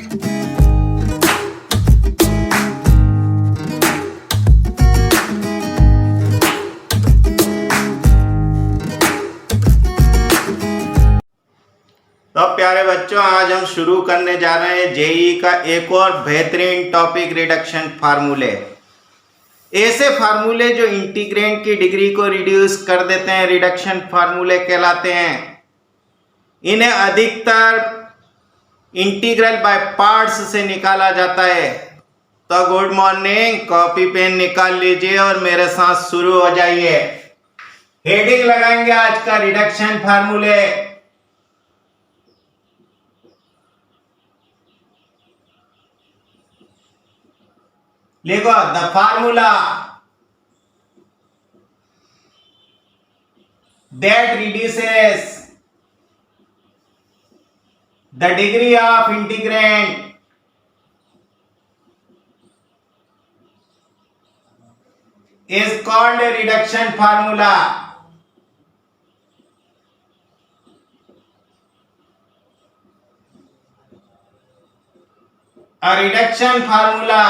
तो प्यारे बच्चों, आज हम शुरू करने जा रहे हैं जेईई का एक और बेहतरीन टॉपिक, रिडक्शन फार्मूले। ऐसे फार्मूले जो इंटीग्रेंट की डिग्री को रिड्यूस कर देते हैं, रिडक्शन फार्मूले कहलाते हैं। इन्हें अधिकतर इंटीग्रल बाय पार्ट्स से निकाला जाता है। तो गुड मॉर्निंग, कॉपी पेन निकाल लीजिए और मेरे साथ शुरू हो जाइए। हेडिंग लगाएंगे आज का रिडक्शन फार्मूले। लिखो the formula that reduces the degree of integrand is called a reduction formula. A reduction formula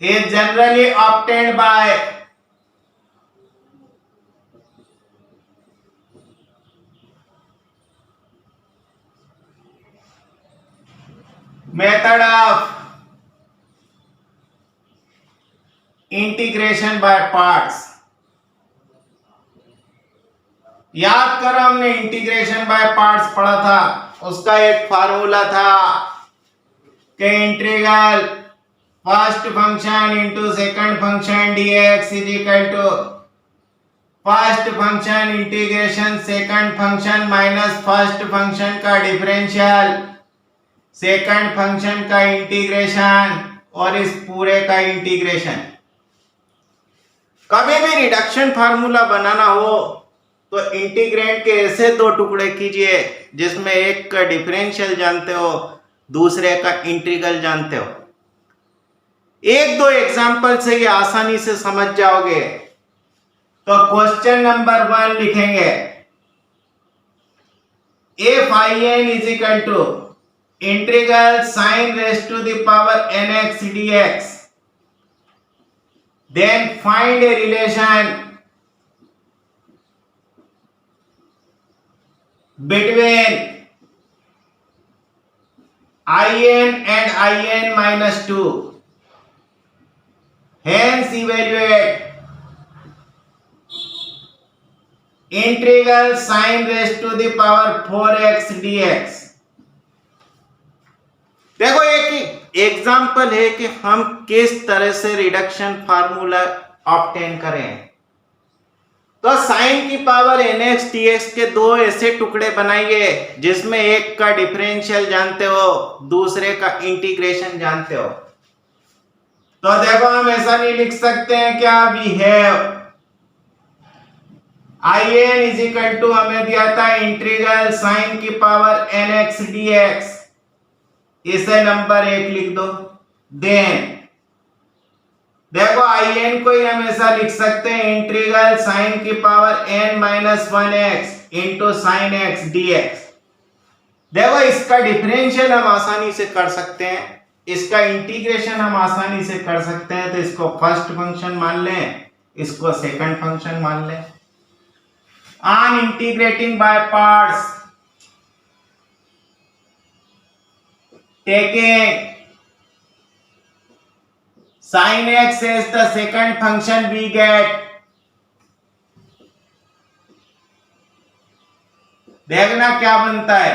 is generally obtained by method of integration by parts. याद करो, हमने इंटीग्रेशन बाय पार्ट्स पढ़ा था। उसका एक फार्मूला था कि integral first function into second function dx is equal to first function integration second function minus first function का डिफरेंशियल सेकंड फंक्शन का इंटीग्रेशन और इस पूरे का इंटीग्रेशन। कभी भी रिडक्शन फार्मूला बनाना हो तो इंटीग्रेंट के ऐसे दो टुकड़े कीजिए जिसमें एक का डिफरेंशियल जानते हो, दूसरे का इंटीग्रल जानते हो। एक दो एग्जांपल से ये आसानी से समझ जाओगे। तो क्वेश्चन नंबर 1 लिखेंगे, if in is equal to integral sin raised to the power nx dx, then find a relation between in and in minus 2. Hence evaluate integral sin raised to the power 4x dx। देखो, एक example है कि हम किस तरह से reduction formula obtain करें। तो साइन की पावर nx dx के दो ऐसे टुकड़े बनाइए जिसमें एक का डिफरेंशियल जानते हो, दूसरे का इंटीग्रेशन जानते हो। तो देखो, हम ऐसा नहीं लिख सकते हैं क्या, we have in is equal to हमें दिया था इंटीग्रल साइन की पावर nx dx, इसे नंबर 1 लिख दो। देन देखो, in को ही हम ऐसा लिख सकते हैं इंटीग्रल साइन की power n minus 1x into sine x dx। देखो, इसका डिफरेंशियल हम आसानी से कर सकते हैं, इसका इंटीग्रेशन हम आसानी से कर सकते हैं। तो इसको फर्स्ट फंक्शन मान लें, इसको सेकंड फंक्शन मान लें। On integrating by parts, taking sin x as the second function, we get, देखना क्या बनता है,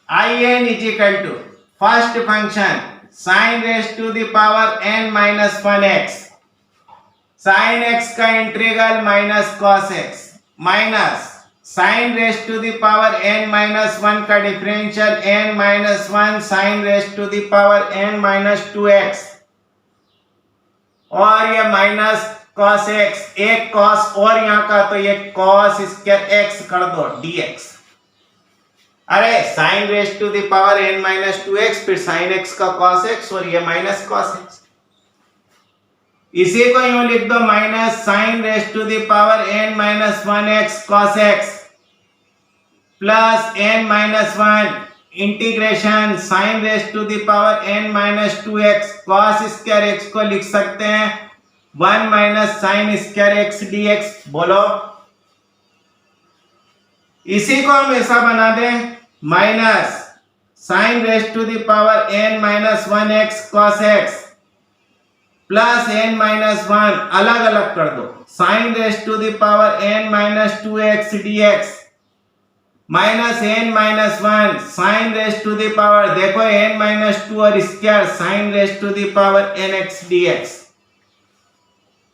in is equal to first function sin raised to the power n minus 1x, sin x का integral minus cos x minus sin raised to the power n minus 1 का differential n minus 1 sin raised to the power n minus 2x, और ये minus cos x, एक cos और यहाँ का, तो ये cos स्क्वायर x कर दो dx। अरे sin raised to the power n minus 2x, फिर sin x का cos x और ये माइनस cos x। इसी को यूं लिख दो minus sine raise to the power n minus 1x cos x plus n minus 1 integration sine raise to the power n minus 2x cos square x को लिख सकते हैं 1 minus sine square x dx। बोलो, इसी को हम ऐसा बना दें minus sine raise to the power n minus 1x cos x plus n minus 1 अलग अलग कर दो sine raise to the power n minus 2x dx minus n minus 1 sine raise to the power, देखो n minus 2 और square sine raise to the power nx dx।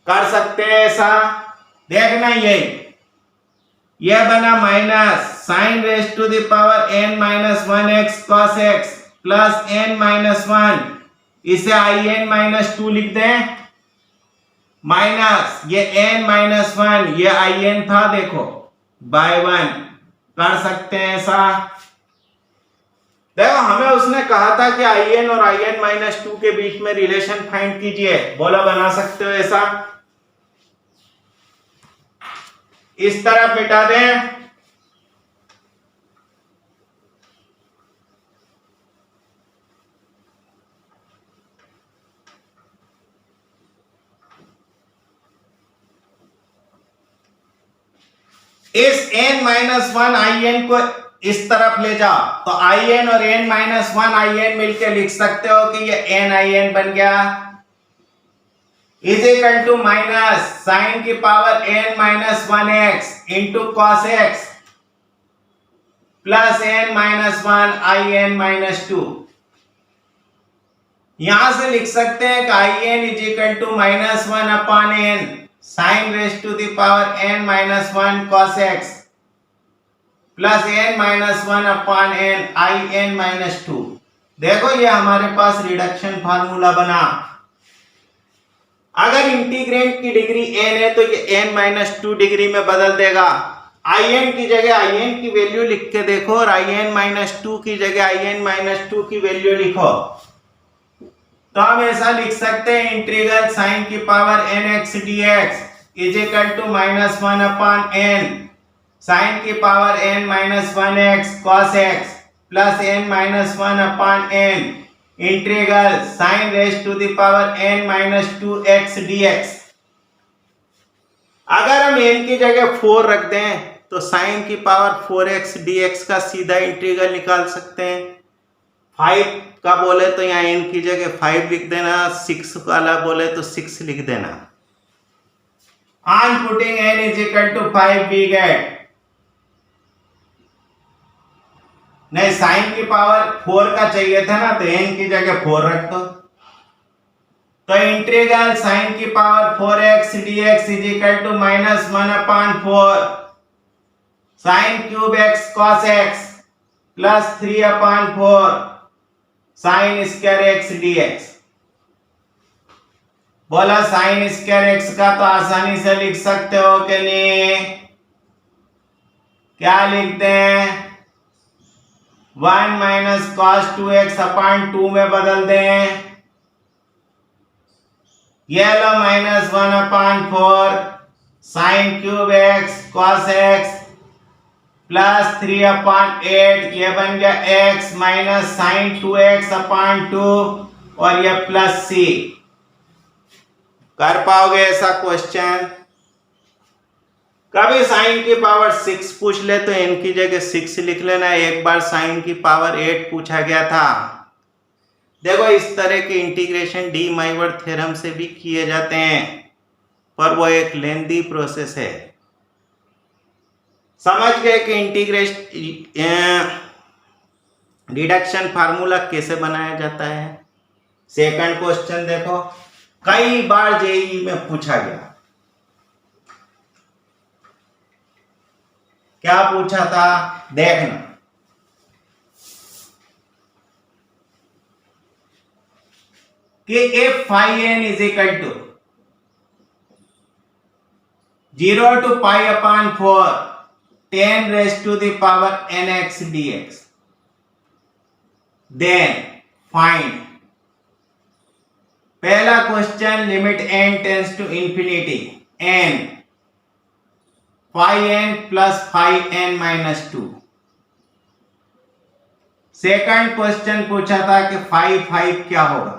कर सकते हैं ऐसा, देखना ये बना minus sine raise to the power n minus 1x cos x plus n minus 1, इसे in माइनस 2 लिख दें माइनस ये n माइनस 1 ये in था, देखो बाय 1। कर सकते हैं ऐसा, देखो हमें उसने कहा था कि in और in माइनस 2 के बीच में रिलेशन फाइंड कीजिए। बोला बना सकते हो ऐसा, इस तरफ मिटा दें इस n माइनस 1 in को इस तरफ ले जाओ तो in और n माइनस 1 in मिलकर लिख सकते हो कि ये n in बन गया is equal to minus sine की power n minus 1x into cos x plus n minus 1 in minus 2। यहां से लिख सकते हैं कि in is equal to minus 1 upon n sine raise to the power n minus 1 cos x plus n minus 1 upon n in minus 2। देखो ये हमारे पास reduction formula बना। अगर इंटीग्रेंट की डिग्री n है तो ये n माइनस 2 डिग्री में बदल देगा। in की जगह in की वैल्यू लिख के देखो और in माइनस 2 की जगह in माइनस 2 की वैल्यू लिखो तो हम ऐसा लिख सकते हैं इंटीग्रल साइन की power nx dx is equal to minus 1 upon n sine की power n minus 1x cos x plus n minus 1 upon n integral sine raise to the power n minus 2x dx। अगर हम n की जगह 4 रख दें तो sign की power 4x dx का सीधा इंटीग्रल निकाल सकते हैं। 5 का बोले तो यहाँ n की जगह 5 लिख देना, 6 वाला बोले तो 6 लिख देना। On putting n is equal to 5 we get, नहीं साइन की पावर 4 का चाहिए था ना तो n की जगह 4 रख दो तो इंटीग्रल साइन की power 4x dx is equal to minus 1 upon 4 sine cube x cos x plus 3 upon 4 sine square x dx। बोला साइन स्क्वायर x का तो आसानी से लिख सकते हो कि नहीं, क्या लिखते हैं 1 माइनस कॉस 2x अपॉन 2 में बदल दें, ये लो minus 1 upon 4 sine cube x cos x plus 3 upon 8 ये बन गया x minus sign 2x upon 2 और ये प्लस c। कर पाओगे ऐसा क्वेश्चन? कभी साइन की पावर 6 पूछ ले तो n की जगह 6 लिख लेना। एक बार साइन की पावर 8 पूछा गया था। देखो इस तरह के इंटीग्रेशन डी माइवर थ्योरम से भी किए जाते हैं पर वो एक लेंथी प्रोसेस है। समझ गए कि इंटीग्रेशन रिडक्शन फार्मूला कैसे बनाया जाता है। सेकंड क्वेश्चन देखो, कई बार जेईई में पूछा गया। क्या पूछा था देखना, कि if phi n is equal to 0 to pi upon 4 10 raised to the power nx dx, then find पहला question, limit n tends to infinity n phi n plus phi n minus 2। Second question पूछा था कि phi 5 क्या होगा।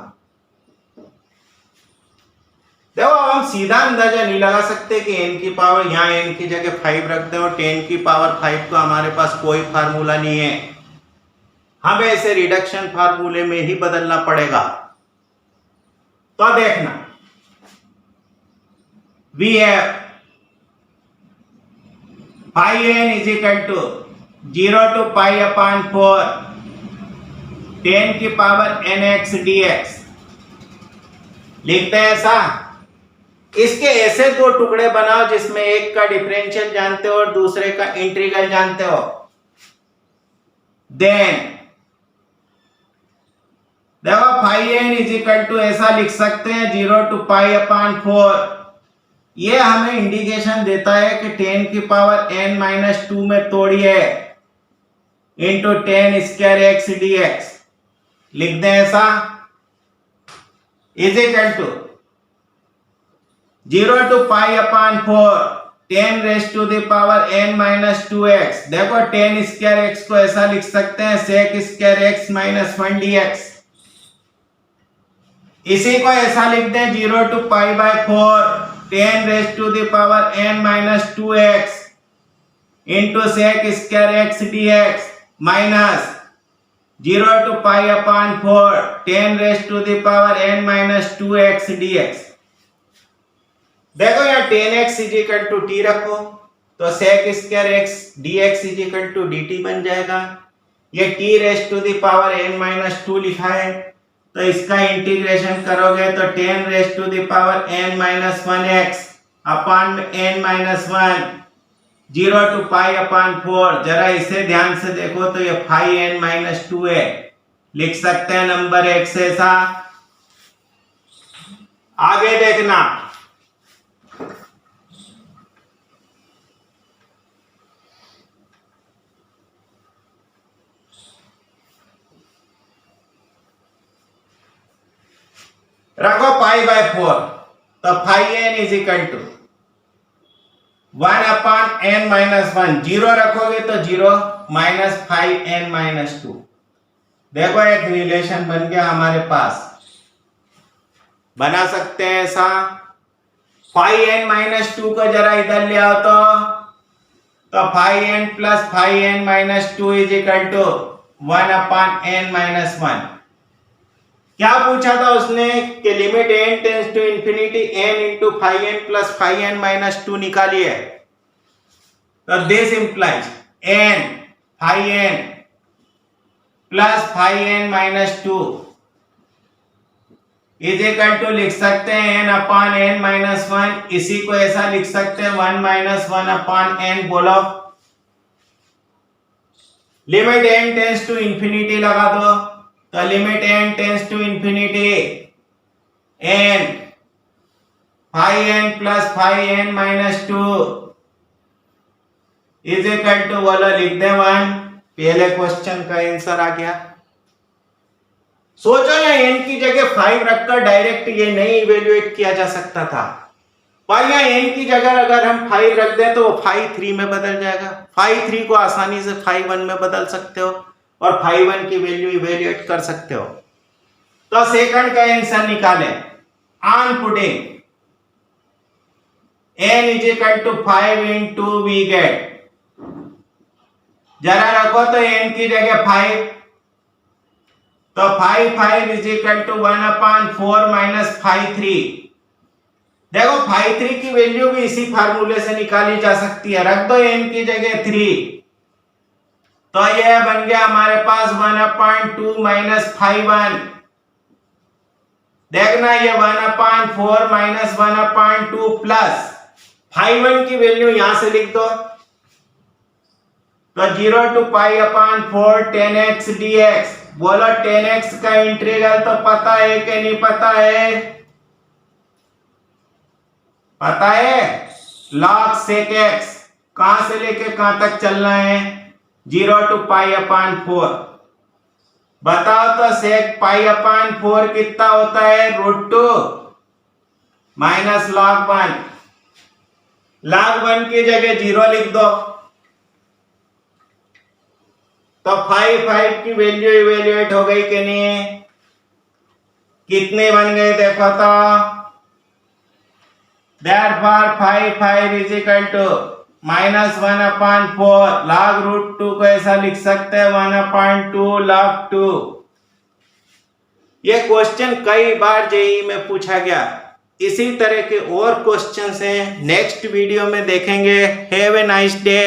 देखो हम सीधा अंदाजा नहीं लगा सकते कि n की पावर, यहाँ n की जगह 5 रख दे और 10 की पावर 5 का हमारे पास कोई फार्मूला नहीं है, हमें इसे रिडक्शन फार्मूले में ही बदलना पड़ेगा। तो देखना, we have phi n is equal to 0 to pi upon 4 10 की पावर nx dx। लिखते हैं ऐसा। इसके ऐसे दो टुकड़े बनाओ जिसमें एक का डिफरेंशियल जानते हो और दूसरे का इंटीग्रल जानते हो। देन देखो phi n is equal to ऐसा लिख सकते हैं 0 टू पाई अपॉन 4। ये हमें इंडिकेशन देता है कि 10 की पावर n माइनस 2 में तोड़िए इंटू 10 स्क्वायर x dx। लिख दें ऐसा, is equal to 0 to pi upon 4 10 raise to the power n minus 2x। देखो 10 स्क्वायर x को ऐसा लिख सकते हैं sec square x minus 1 dx। इसी को ऐसा लिख दें 0 to pi by 4 10 raise to the power n minus 2x into sec square x dx minus 0 to pi upon 4 10 raise to the power n minus 2x dx। देखो यहाँ 10x is equal to t रखो तो sec square x dx is equal to dt बन जाएगा। ये t raise to the power n minus 2 लिखा है तो इसका इंटीग्रेशन करोगे तो 10 raise to the power n minus 1x upon n minus 1 0 to pi upon 4। जरा इसे ध्यान से देखो तो ये फाइ n माइनस 2 है, लिख सकते हैं नंबर x ऐसा। आगे देखना, रखो पाई बाय 4 तो phi n is equal to 1 upon n minus 1। 0 रखोगे तो 0 माइनस फाइ n माइनस 2। देखो एक रिलेशन बन गया हमारे पास, बना सकते हैं ऐसा। फाइ n माइनस 2 को जरा इधर ले आओ तो phi n plus phi n minus 2 is equal to 1 upon n minus 1। क्या पूछा था उसने कि limit n tends to infinity n into phi n plus phi n minus 2 निकालिए। तो this implies n phi n plus phi n minus 2 is equal to लिख सकते हैं n अपॉन n माइनस 1। इसी को ऐसा लिख सकते हैं 1 माइनस 1 अपॉन n। बोलो limit n tends to infinity लगा दो तो limit n tends to infinity n phi n plus phi n minus 2 is equal to, बोलो लिख दे 1। पहले क्वेश्चन का आंसर आ गया। सोचो या n की जगह 5 रखकर डायरेक्ट ये नहीं इवेल्युएट किया जा सकता था, पर यहाँ n की जगह अगर हम 5 रख दें तो वो फाइ 3 में बदल जाएगा। फाइ 3 को आसानी से फाइ 1 में बदल सकते हो और फाइ 1 की वैल्यू इवेल्युएट कर सकते हो। तो सेकंड का आंसर निकाले। On putting n is equal to 5 into we get, जरा रखो तो n की जगह 5 तो phi 5 is equal to 1 upon 4 minus phi 3। देखो फाइ 3 की वैल्यू भी इसी फार्मूले से निकाली जा सकती है। रख दो n की जगह 3 तो यह बन गया हमारे पास 1 अपॉन 2 माइनस फाइ 1। देखना ये 1 upon 4 minus 1 upon 2 plus phi 1 की वैल्यू यहां से लिख दो तो 0 to pi upon 4 10x dx। बोलो 10x का इंटीग्रल तो पता है कि नहीं पता है? पता है, log sec x। कहां से लेके कहां तक चलना है? 0 टू पाई अपॉन 4। बताओ तो सेक पाई अपान 4 कितना होता है? √2 माइनस log 1। log 1 की जगह 0 लिख दो तो 5 की वैल्यू इवेल्युएट हो गई कि नहीं? कितने बन गए देखो तो। Therefore 5 is equal to -1/4 log √2 को ऐसा लिख सकते हैं 1/2 log 2। ये क्वेश्चन कई बार जेईई में पूछा गया। इसी तरह के और क्वेश्चंस हैं नेक्स्ट वीडियो में देखेंगे। Have a nice day.